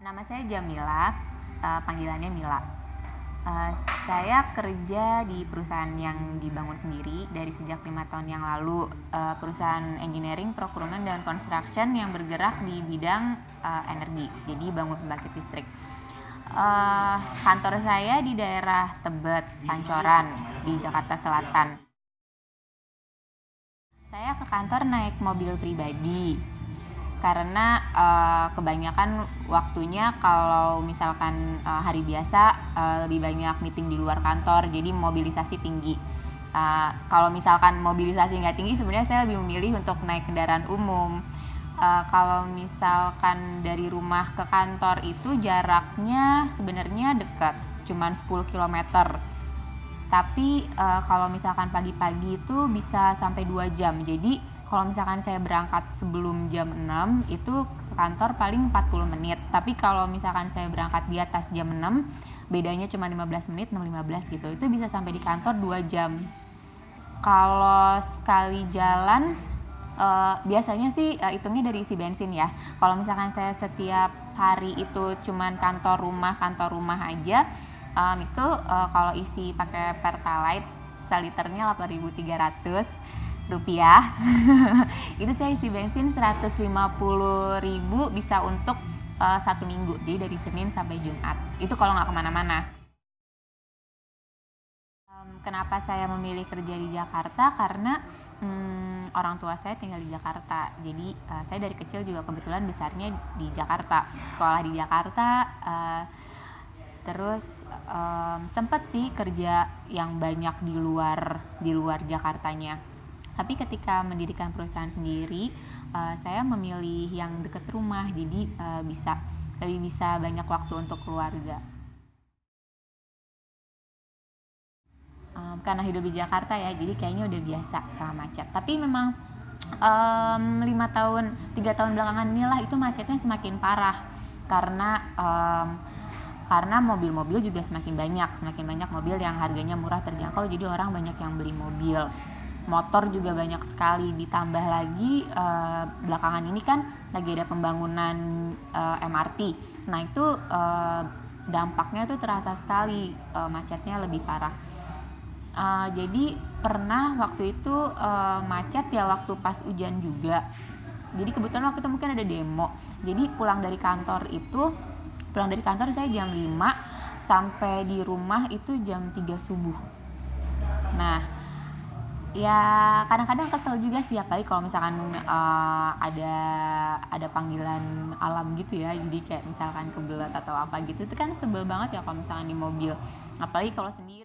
Nama saya Jamila, panggilannya Mila. Eh, saya kerja di perusahaan yang dibangun sendiri dari sejak 5 tahun yang lalu. Perusahaan engineering, procurement, dan construction yang bergerak di bidang energi, jadi bangun pembangkit listrik. Kantor saya di daerah Tebet, Pancoran, di Jakarta Selatan. Saya ke kantor naik mobil pribadi karena kebanyakan waktunya kalau misalkan hari biasa lebih banyak meeting di luar kantor, jadi mobilisasi tinggi. Kalau misalkan mobilisasi nggak tinggi, sebenarnya saya lebih memilih untuk naik kendaraan umum. Kalau misalkan dari rumah ke kantor itu jaraknya sebenarnya dekat, cuman 10 km. Tapi kalau misalkan pagi-pagi itu bisa sampai 2 jam. Jadi kalau misalkan saya berangkat sebelum jam 6 itu ke kantor paling 40 menit. Tapi kalau misalkan saya berangkat di atas jam 6, bedanya cuma 15 menit, 6-15 gitu. Itu bisa sampai di kantor 2 jam. Kalau sekali jalan biasanya sih hitungnya dari isi bensin ya. Kalau misalkan saya setiap hari itu cuman kantor rumah aja, itu kalau isi pakai Pertalite seliternya 8.300 rupiah. Itu saya isi bensin 150.000 bisa untuk 1 minggu, jadi dari Senin sampai Jumat. Itu kalau nggak kemana-mana. Kenapa saya memilih kerja di Jakarta? Karena orang tua saya tinggal di Jakarta. Jadi saya dari kecil juga kebetulan besarnya di Jakarta, sekolah di Jakarta. Terus sempat sih kerja yang banyak di luar Jakartanya. Tapi ketika mendirikan perusahaan sendiri, saya memilih yang dekat rumah, jadi lebih bisa banyak waktu untuk keluarga. Karena hidup di Jakarta ya, jadi kayaknya udah biasa sama macet. Tapi memang 3 tahun belakangan inilah itu macetnya semakin parah karena mobil-mobil juga semakin banyak mobil yang harganya murah terjangkau, jadi orang banyak yang beli mobil. Motor juga banyak sekali, ditambah lagi belakangan ini kan lagi ada pembangunan MRT. Nah itu dampaknya tuh terasa sekali, macetnya lebih parah. Jadi pernah waktu itu macet ya waktu pas hujan juga. Jadi kebetulan waktu itu mungkin ada demo. Jadi pulang dari kantor saya jam 5, sampai di rumah itu jam 3 subuh. Nah, ya kadang-kadang kesel juga sih, apalagi kalau misalkan ada panggilan alam gitu ya. Jadi kayak misalkan kebelet atau apa gitu, itu kan sebel banget ya kalau misalkan di mobil. Apalagi kalau sendiri.